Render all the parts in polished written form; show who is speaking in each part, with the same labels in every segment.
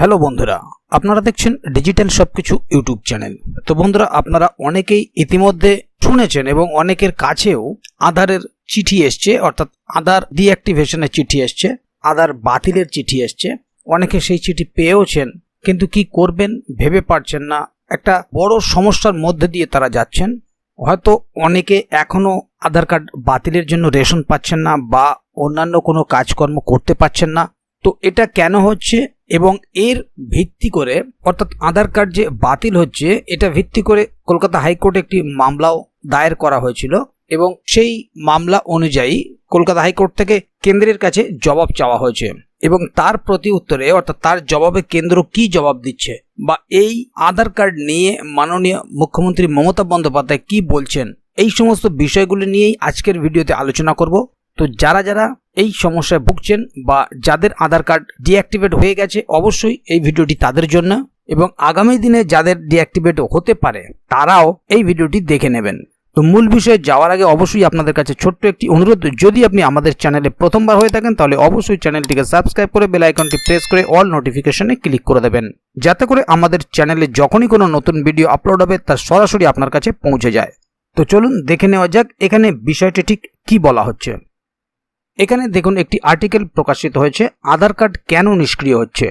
Speaker 1: Hello বন্ধুরা, আপনারা দেখছেন ডিজিটাল সবকিছু ইউটিউব চ্যানেল। তো বন্ধুরা, আপনারা অনেকেই ইতিমধ্যে শুনেছেন এবং অনেকের কাছেও আধারের চিঠি এসছে, অর্থাৎ আধার ডিঅ্যাক্টিভেশনের চিঠি এসছে, আধার বাতিলের চিঠি এসছে। অনেকে সেই চিঠি পেয়েওছেন, কিন্তু কি করবেন ভেবে পারছেন না। একটা বড় সমস্যার মধ্যে দিয়ে তারা যাচ্ছেন। হয়তো অনেকে এখনো আধার কার্ড বাতিলের জন্য রেশন পাচ্ছেন না বা অন্যান্য কোনো কাজকর্ম করতে পারছেন না। তো এটা কেন হচ্ছে এবং এর ভিত্তি করে, অর্থাৎ আধার কার্ড যে বাতিল হচ্ছে এটা ভিত্তি করে কলকাতা হাইকোর্টে একটি মামলাও দায়ের করা হয়েছিল এবং সেই মামলা অনুযায়ী কলকাতা হাইকোর্ট থেকে কেন্দ্রের কাছে জবাব চাওয়া হয়েছে এবং তার প্রতি উত্তরে, অর্থাৎ তার জবাবে কেন্দ্র কি জবাব দিচ্ছে বা এই আধার কার্ড নিয়ে মাননীয় মুখ্যমন্ত্রী মমতা বন্দ্যোপাধ্যায় কি বলছেন, এই সমস্ত বিষয়গুলি নিয়েই আজকের ভিডিওতে আলোচনা করব। তো যারা যারা এই সমস্যায় ভুগছেন বা যাদের আধার কার্ড ডিঅ্যাক্টিভেট হয়ে গেছে, অবশ্যই এই ভিডিওটি তাদের জন্য, এবং আগামী দিনে যাদের ডিঅ্যাক্টিভেট হতে পারে তারাও এই ভিডিওটি দেখে নেবেন। তো মূল বিষয়ে যাওয়ার আগে অবশ্যই আপনাদের কাছে ছোট্ট একটি অনুরোধ, যদি আপনি আমাদের চ্যানেলে প্রথমবার হয়ে থাকেন তাহলে অবশ্যই চ্যানেলটিকে সাবস্ক্রাইব করে বেল আইকনটি প্রেস করে অল নোটিফিকেশনে ক্লিক করে দেবেন, যাতে করে আমাদের চ্যানেলে যখনই কোনো নতুন ভিডিও আপলোড হবে তা সরাসরি আপনার কাছে পৌঁছে যায়। তো চলুন দেখে নেওয়া যাক এখানে বিষয়টি ঠিক কি বলা হচ্ছে। এখানে দেখুন, একটি আর্টিকেল প্রকাশিত হয়েছে, আধার কার্ড কেন নিষ্ক্রিয় হচ্ছে,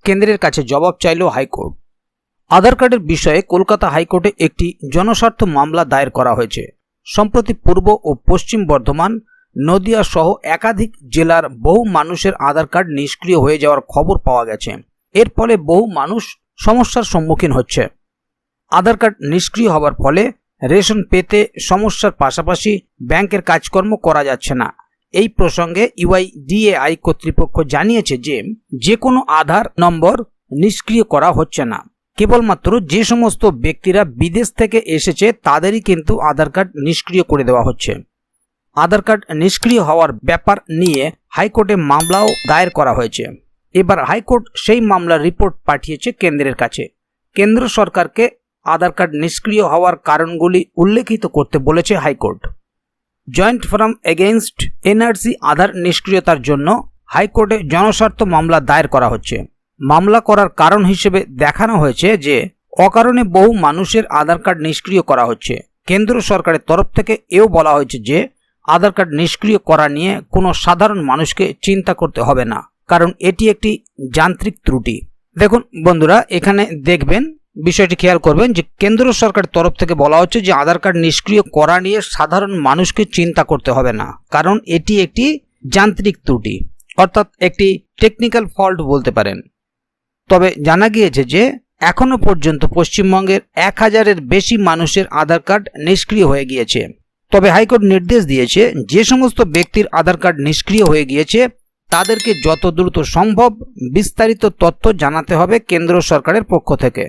Speaker 1: কেন্দ্রের কাছে জবাব চাইল হাইকোর্ট। আধার কার্ডের বিষয়ে কলকাতা হাইকোর্টে একটি জনস্বার্থ মামলা দায়ের করা হয়েছে। সম্প্রতি পূর্ব ও পশ্চিম বর্ধমান, নদিয়া সহ একাধিক জেলার বহু মানুষের আধার কার্ড নিষ্ক্রিয় হয়ে যাওয়ার খবর পাওয়া গেছে। এর ফলে বহু মানুষ সমস্যার সম্মুখীন হচ্ছে। আধার কার্ড নিষ্ক্রিয় হওয়ার ফলে রেশন পেতে সমস্যার পাশাপাশি ব্যাংকের কাজকর্ম করা যাচ্ছে না। এই প্রসঙ্গে ইউআইডিএআই কর্তৃপক্ষ জানিয়েছে যে কোনো আধার নম্বর নিষ্ক্রিয় করা হচ্ছে না, কেবলমাত্র যে সমস্ত ব্যক্তিরা বিদেশ থেকে এসেছে তাদেরই কিন্তু আধার কার্ড নিষ্ক্রিয় করে দেওয়া হচ্ছে। আধার কার্ড নিষ্ক্রিয় হওয়ার ব্যাপার নিয়ে হাইকোর্টে মামলাও দায়ের করা হয়েছে। এবার হাইকোর্ট সেই মামলার রিপোর্ট পাঠিয়েছে কেন্দ্রের কাছে। কেন্দ্র সরকারকে আধার কার্ড নিষ্ক্রিয় হওয়ার কারণগুলি উল্লেখিত করতে বলেছে high court. Joint forum against NRC Aadhaar নিষ্ক্রিয়তার জন্য হাইকোর্টে জনস্বার্থ মামলা দায়ের করা হচ্ছে। মামলা করার কারণ হিসেবে দেখানো হয়েছে যে অকারণে বহু মানুষের আধার কার্ড নিষ্ক্রিয় করা হচ্ছে। কেন্দ্র সরকারের তরফ থেকে এও বলা হয়েছে যে আধার কার্ড নিষ্ক্রিয় করা নিয়ে কোনো সাধারণ মানুষকে চিন্তা করতে হবে না, কারণ এটি একটি যান্ত্রিক ত্রুটি। দেখুন বন্ধুরা, এখানে দেখবেন, বিষয়টি খেয়াল করবেন যে কেন্দ্র সরকারের তরফ থেকে বলা হচ্ছে যে আধার কার্ড নিষ্ক্রিয় করা নিয়ে সাধারণ মানুষকে চিন্তা করতে হবে না, কারণ এটি একটি যান্ত্রিক ত্রুটি, অর্থাৎ একটি টেকনিক্যাল ফল্ট বলতে পারেন। তবে জানা গিয়েছে যে এখনো পর্যন্ত পশ্চিমবঙ্গের 1000-এর বেশি মানুষের আধার কার্ড নিষ্ক্রিয় হয়ে গিয়েছে। তবে হাইকোর্ট নির্দেশ দিয়েছে যে সমস্ত ব্যক্তির আধার কার্ড নিষ্ক্রিয় হয়ে গিয়েছে তাদেরকে যত দ্রুত সম্ভব বিস্তারিত তথ্য জানাতে হবে কেন্দ্র সরকারের পক্ষ থেকে।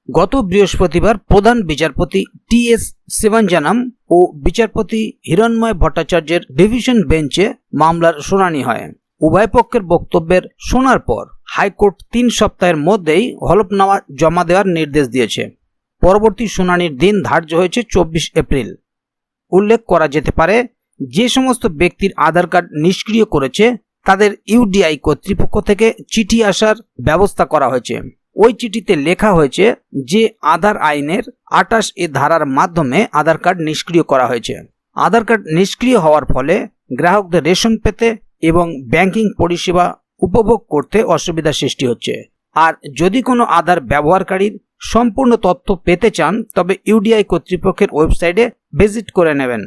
Speaker 1: গত বৃহস্পতিবার প্রধান বিচারপতি টি.এস. শিবঞ্জনম ও বিচারপতি হিরণময় ভট্টাচার্যের ডিভিশন বেঞ্চে মামলার শুনানি হয়। উভয় পক্ষের বক্তব্যের শোনার পর হাইকোর্ট 3 সপ্তাহের মধ্যেই হলফনামা জমা দেওয়ার নির্দেশ দিয়েছে। পরবর্তী শুনানির দিন ধার্য হয়েছে 24 এপ্রিল। উল্লেখ করা যেতে পারে, যে সমস্ত ব্যক্তির আধার কার্ড নিষ্ক্রিয় করেছে তাদের ইউডিআই কর্তৃপক্ষ থেকে চিঠি আসার ব্যবস্থা করা হয়েছে। ওই চিঠিতে লেখা হয়েছে যে আধার আইনের 28 ধারার মাধ্যমে আধার কার্ড নিষ্ক্রিয় করা হয়েছে। আধার কার্ড নিষ্ক্রিয় হওয়ার ফলে গ্রাহকদের রেশন পেতে এবং ব্যাংকিং পরিষেবা উপভোগ করতে অসুবিধা সৃষ্টি হচ্ছে। আর যদি কোনো আধার ব্যবহারকারীর সম্পূর্ণ তথ্য পেতে চান তবে ইউডিআই কর্তৃপক্ষের ওয়েবসাইটে ভিজিট করে নেবেন।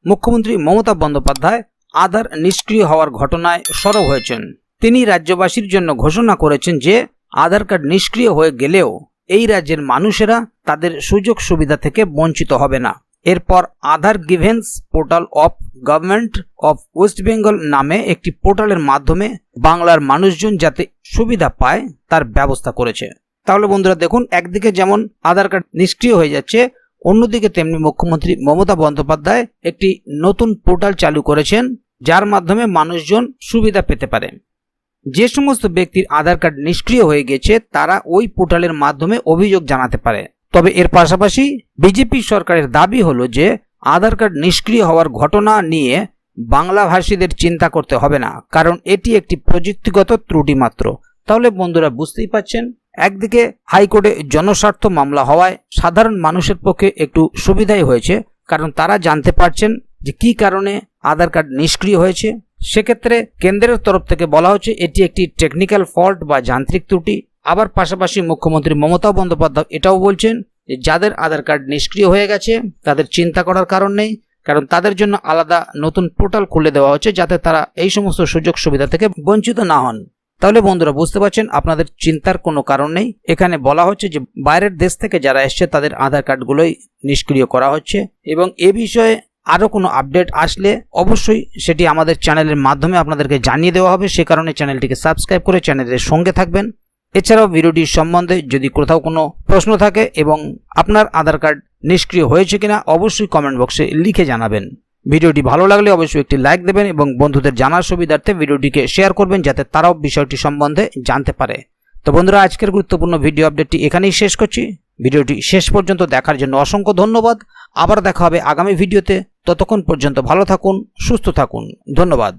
Speaker 1: মুখ্যমন্ত্রী মমতা বন্দ্যোপাধ্যায় আধার নিষ্ক্রিয় হওয়ার ঘটনায় সরব হয়েছেন। তিনি রাজ্যবাসীর জন্য ঘোষণা করেছেন যে আধার কার্ড নিষ্ক্রিয় হয়ে গেলেও এই রাজ্যের মানুষেরা তাদের সুযোগ সুবিধা থেকে বঞ্চিত হবে না। এরপর Aadhaar grievance portal of government of West Bengal নামে একটি পোর্টালের মাধ্যমে বাংলার মানুষজন যাতে সুবিধা পায় তার ব্যবস্থা করেছে। তাহলে বন্ধুরা দেখুন, একদিকে যেমন আধার কার্ড নিষ্ক্রিয় হয়ে যাচ্ছে, অন্যদিকে তেমনি মুখ্যমন্ত্রী মমতা বন্দ্যোপাধ্যায় একটি নতুন পোর্টাল চালু করেছেন যার মাধ্যমে মানুষজন সুবিধা পেতে পারেন। যে সমস্ত ব্যক্তির আধার কার্ড নিষ্ক্রিয় হয়ে গেছে তারা ওই পোর্টালের মাধ্যমে অভিযোগ জানাতে পারে। তবে এর পাশাপাশি বিজেপি সরকারের দাবি হলো যে আধার কার্ড নিষ্ক্রিয় হওয়ার ঘটনা নিয়ে বাংলাভাষীদের চিন্তা করতে হবে না, কারণ এটি একটি প্রযুক্তিগত ত্রুটি মাত্র। তাহলে বন্ধুরা বুঝতেই পাচ্ছেন, একদিকে হাইকোর্টে জনস্বার্থ মামলা হওয়ায় সাধারণ মানুষের পক্ষে একটু সুবিধাই হয়েছে, কারণ তারা জানতে পারছেন যে কি কারণে আধার কার্ড নিষ্ক্রিয় হয়েছে। সেক্ষেত্রে কেন্দ্রের তরফ থেকে বলা হচ্ছে এটি একটি টেকনিক্যাল ফল্ট বা যান্ত্রিক ত্রুটি। আবার পাশাপাশি মুখ্যমন্ত্রী মমতা বন্দ্যোপাধ্যায় এটাও বলছেন যে যাদের আধার কার্ড নিষ্ক্রিয় হয়ে গেছে তাদের চিন্তা করার কারণ নেই, কারণ তাদের জন্য আলাদা নতুন পোর্টাল খুলে দেওয়া হচ্ছে যাতে তারা এই সমস্ত সুযোগ সুবিধা থেকে বঞ্চিত না হন। তাহলে বন্ধুরা বুঝতে পারছেন, আপনাদের চিন্তার কোনো কারণ নেই। এখানে বলা হচ্ছে যে বাইরের দেশ থেকে যারা এসছে তাদের আধার কার্ডগুলোই নিষ্ক্রিয় করা হচ্ছে, এবং এ বিষয়ে আরও কোনো আপডেট আসলে অবশ্যই সেটি আমাদের চ্যানেলের মাধ্যমে আপনাদেরকে জানিয়ে দেওয়া হবে। সে কারণে চ্যানেলটিকে সাবস্ক্রাইব করে চ্যানেলের সঙ্গে থাকবেন। এছাড়াও ভিডিওটির সম্বন্ধে যদি কোথাও কোনো প্রশ্ন থাকে এবং আপনার আধার কার্ড নিষ্ক্রিয় হয়েছে কিনা অবশ্যই কমেন্ট বক্সে লিখে জানাবেন। ভিডিওটি ভালো লাগলে অবশ্যই একটি লাইক দেবেন এবং বন্ধুদের জানার সুবিধার্থে ভিডিওটিকে শেয়ার করবেন যাতে তারাও বিষয়টি সম্বন্ধে জানতে পারে। তো বন্ধুরা, আজকের গুরুত্বপূর্ণ ভিডিও আপডেটটি এখানেই শেষ করছি। ভিডিওটি শেষ পর্যন্ত দেখার জন্য অসংখ্য ধন্যবাদ। আবার দেখা হবে আগামী ভিডিওতে। ততক্ষণ পর্যন্ত ভালো থাকুন, সুস্থ থাকুন। ধন্যবাদ।